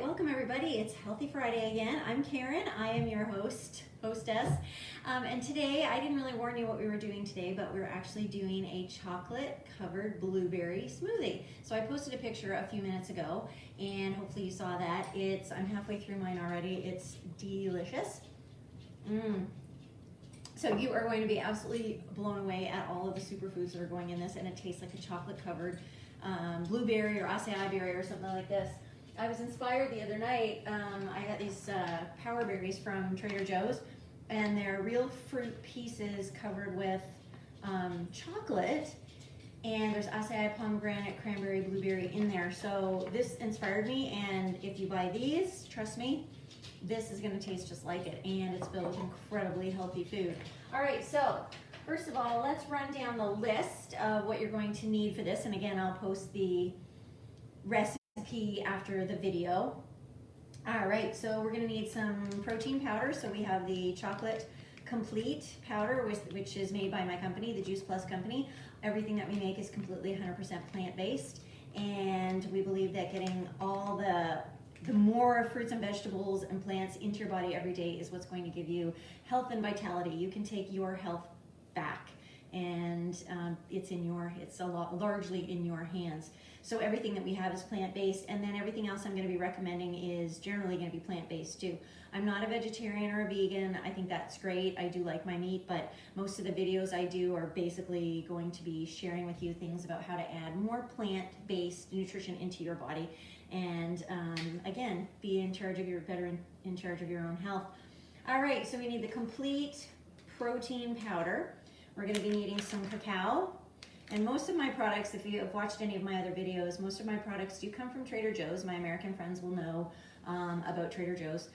welcome everybody. It's Healthy Friday again. I'm Karen. I am your hostess. And today, I didn't really warn you what we were doing today, but we're actually doing a chocolate covered blueberry smoothie. So I posted a picture a few minutes ago and hopefully you saw that. I'm halfway through mine already. It's delicious. So you are going to be absolutely blown away at all of the superfoods that are going in this, and it tastes like a chocolate covered blueberry or acai berry or something like this. I was inspired the other night. I got these power berries from Trader Joe's, and they're real fruit pieces covered with chocolate, and there's acai, pomegranate, cranberry, blueberry in there. So this inspired me, and if you buy these, trust me, this is going to taste just like it, and it's filled with incredibly healthy food. All right, so first of all, let's run down the list of what you're going to need for this, and again, I'll post the recipe after the video. All right, so we're going to need some protein powder. So we have the Chocolate Complete powder, which is made by my company, the JuicePlus Company. Everything that we make is completely 100% plant-based, and we believe that getting all the more fruits and vegetables and plants into your body every day is what's going to give you health and vitality. You can take your health back, and it's largely in your hands. So everything that we have is plant-based, and then everything else I'm going to be recommending is generally going to be plant-based too. I'm not a vegetarian or a vegan. I think that's great. I do like my meat, but most of the videos I do are basically going to be sharing with you things about how to add more plant-based nutrition into your body, and again, be in charge of in charge of your own health. All right, so we need the complete protein powder. We're going to be needing some cacao. And most of my products, if you have watched any of my other videos, most of my products do come from Trader Joe's. My American friends will know about Trader Joe's.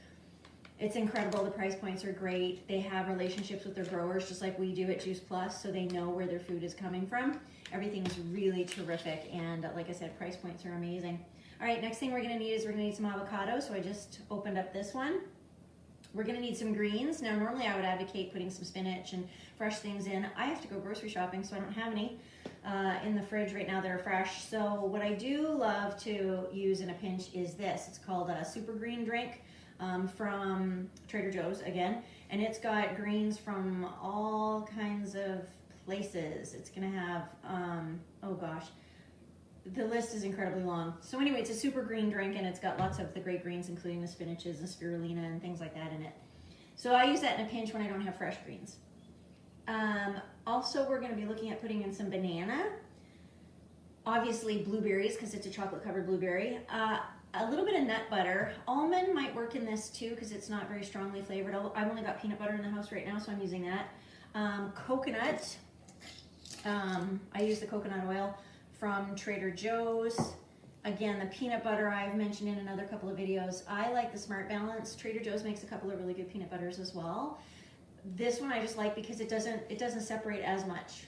It's incredible. The price points are great. They have relationships with their growers just like we do at JuicePlus, so they know where their food is coming from. Everything's really terrific, and like I said, price points are amazing. All right, next thing we're going to need is some avocado. So I just opened up this one. We're going to need some greens. Now, normally I would advocate putting some spinach and fresh things in. I have to go grocery shopping, so I don't have any in the fridge right now that are fresh. So what I do love to use in a pinch is this. It's called a super green drink from Trader Joe's again, and it's got greens from all kinds of places. It's going to have, oh gosh, the list is incredibly long. So anyway, it's a super green drink, and it's got lots of the great greens, including the spinaches and spirulina and things like that in it. So I use that in a pinch when I don't have fresh greens. Also, we're going to be looking at putting in some banana. Obviously blueberries, because it's a chocolate covered blueberry. A little bit of nut butter. Almond might work in this too, because it's not very strongly flavored. I've only got peanut butter in the house right now, so I'm using that. Coconut. I use the coconut oil from Trader Joe's. Again, the peanut butter I've mentioned in another couple of videos. I like the Smart Balance. Trader Joe's makes a couple of really good peanut butters as well. This one I just like because it doesn't separate as much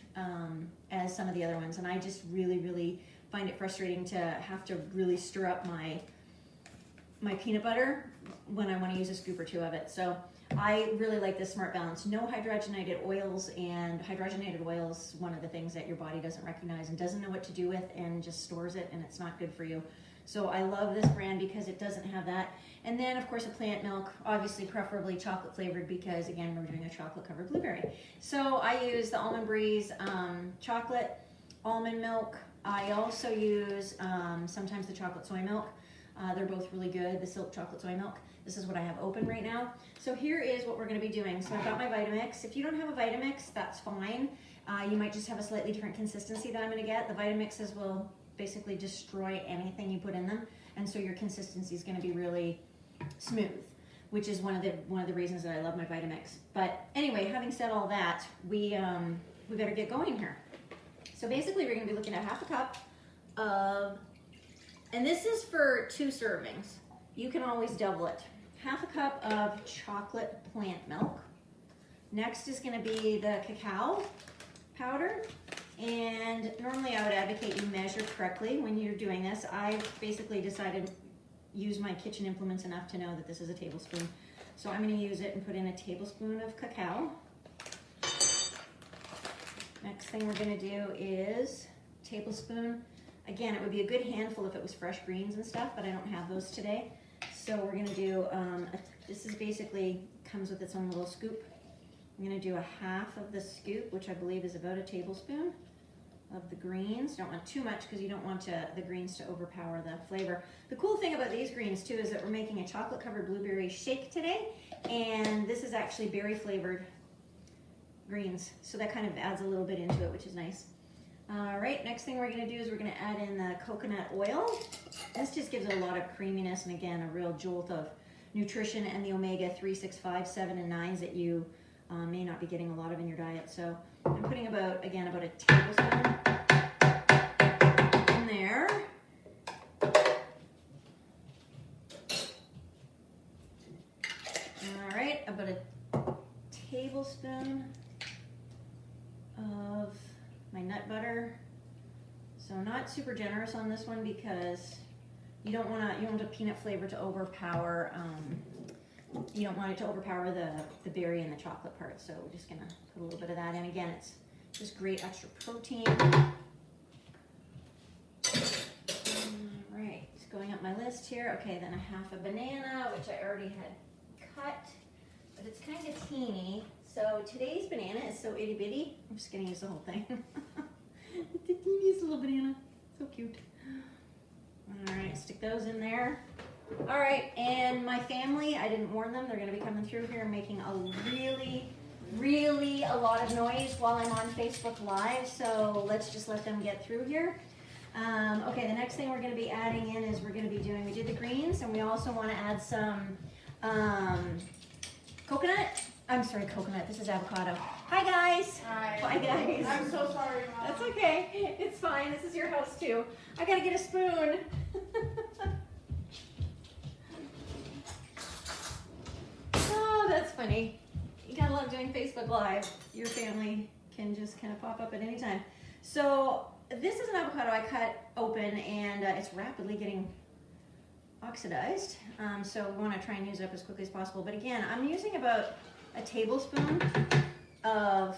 as some of the other ones, and I just really find it frustrating to have to really stir up my peanut butter when I want to use a scoop or two of it. So I really like this Smart Balance. No hydrogenated oils, and hydrogenated oils, one of the things that your body doesn't recognize and doesn't know what to do with, and just stores it, and it's not good for you. So I love this brand because it doesn't have that. And then of course a plant milk, obviously preferably chocolate flavored, because again, we're doing a chocolate covered blueberry. So I use the Almond Breeze chocolate almond milk. I also use sometimes the chocolate soy milk. They're both really good, the Silk chocolate soy milk. This is what I have open right now. So here is what we're going to be doing. So I've got my Vitamix. If you don't have a Vitamix, that's fine. You might just have a slightly different consistency that I'm going to get. The Vitamixes will basically destroy anything you put in them, and so your consistency is going to be really smooth, which is one of the reasons that I love my Vitamix. But anyway, having said all that, we better get going here. So basically, we're going to be looking at half a cup of, and this is for 2 servings. You can always double it. Half a cup of chocolate plant milk. Next is going to be the cacao powder. And normally I would advocate you measure correctly when you're doing this. I've basically decided to use my kitchen implements enough to know that this is a tablespoon. So I'm going to use it and put in a tablespoon of cacao. Next thing we're going to do is tablespoon. Again, it would be a good handful if it was fresh greens and stuff, but I don't have those today. So we're gonna do, this is basically, comes with its own little scoop. I'm gonna do a half of the scoop, which I believe is about a tablespoon of the greens. Don't want too much because you don't want the greens to overpower the flavor. The cool thing about these greens too is that we're making a chocolate covered blueberry shake today, and this is actually berry flavored greens. So that kind of adds a little bit into it, which is nice. All right, next thing we're gonna do is we're gonna add in the coconut oil. This just gives it a lot of creaminess and again, a real jolt of nutrition and the omega-3, 6, 5, 7, and 9s that you may not be getting a lot of in your diet. So I'm putting about a tablespoon in there. All right, about a tablespoon of my nut butter. So not super generous on this one because you don't want the peanut flavor to overpower. You don't want it to overpower the berry and the chocolate part. So we're just gonna put a little bit of that in. Again, it's just great extra protein. All right, just going up my list here. Okay, then a half a banana, which I already had cut, but it's kind of teeny. So today's banana is so itty bitty. I'm just gonna use the whole thing. It's the teeniest little banana, so cute. All right, stick those in there. All right, and my family, I didn't warn them, they're gonna be coming through here and making a really a lot of noise while I'm on Facebook Live, so let's just let them get through here. Okay, the next thing we're gonna be adding in is we did the greens, and we also wanna add some coconut. I'm sorry, coconut, this is avocado. Hi guys. Hi. Bye guys. I'm so sorry, Mom. That's okay, it's fine, this is your house too. I gotta get a spoon. Oh, that's funny. You gotta love doing Facebook Live. Your family can just kind of pop up at any time. So this is an avocado I cut open and it's rapidly getting oxidized. So we wanna try and use it up as quickly as possible. But again, I'm using about a tablespoon of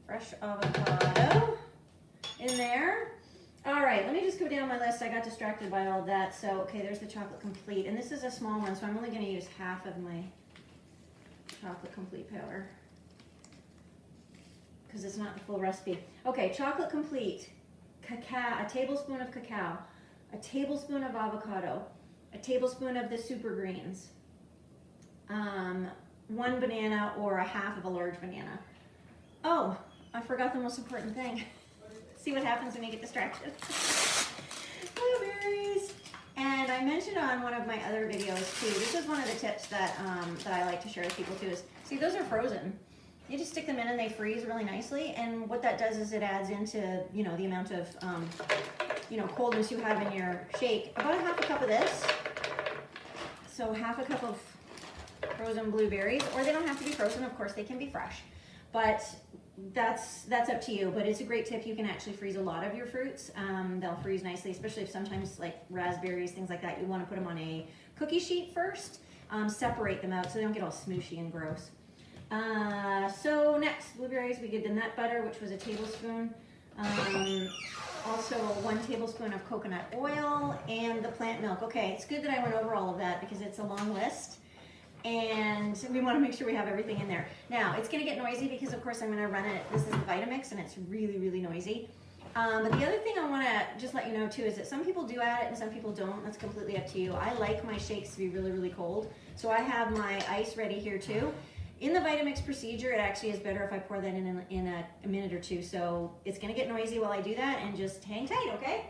fresh avocado in there. All right, let me just go down my list. I got distracted by all of that. So, okay, there's the chocolate complete. And this is a small one, so I'm only gonna use half of my chocolate complete powder because it's not the full recipe. Okay, chocolate complete, cacao, a tablespoon of cacao, a tablespoon of avocado, a tablespoon of the super greens, 1 banana or a half of a large banana. Oh, I forgot the most important thing. See what happens when you get distracted. Blueberries. And I mentioned on one of my other videos too, this is one of the tips that I like to share with people too is, see, those are frozen. You just stick them in and they freeze really nicely. And what that does is it adds into, you know, the amount of, you know, coldness you have in your shake. About a half a cup of this. So half a cup of frozen blueberries, or they don't have to be frozen, of course they can be fresh, but that's up to you. But it's a great tip. You can actually freeze a lot of your fruits. They'll freeze nicely, especially if sometimes like raspberries, things like that, you want to put them on a cookie sheet first, separate them out so they don't get all smooshy and gross. So next, blueberries, we did the nut butter, which was a tablespoon. Also 1 tablespoon of coconut oil and the plant milk. Okay, it's good that I went over all of that because it's a long list. And we want to make sure we have everything in there. Now, it's going to get noisy because, of course, I'm going to run it. This is the Vitamix, and it's really noisy. But the other thing I want to just let you know, too, is that some people do add it and some people don't. That's completely up to you. I like my shakes to be really cold. So I have my ice ready here, too. In the Vitamix procedure, it actually is better if I pour that in a minute or two. So it's going to get noisy while I do that, and just hang tight, okay?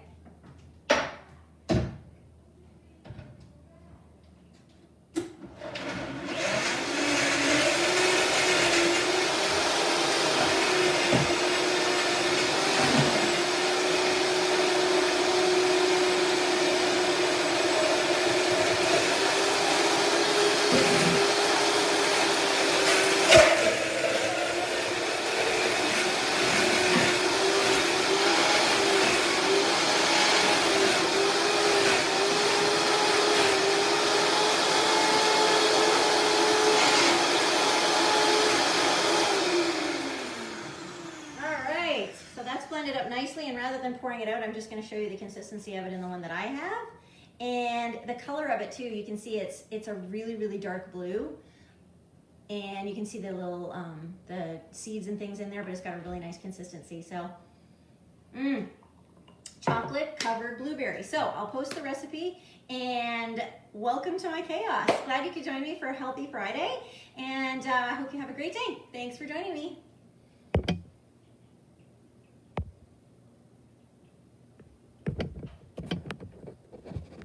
Blended up nicely, and rather than pouring it out, I'm just going to show you the consistency of it in the one that I have. And And the color of it too, you can see it's a really, really dark blue. And you can see the little, the seeds and things in there, but it's got a really nice consistency. So, chocolate covered blueberry. So I'll post the recipe, and welcome to my chaos. Glad you could join me for a Healthy Friday, and I hope you have a great day. Thanks for joining me.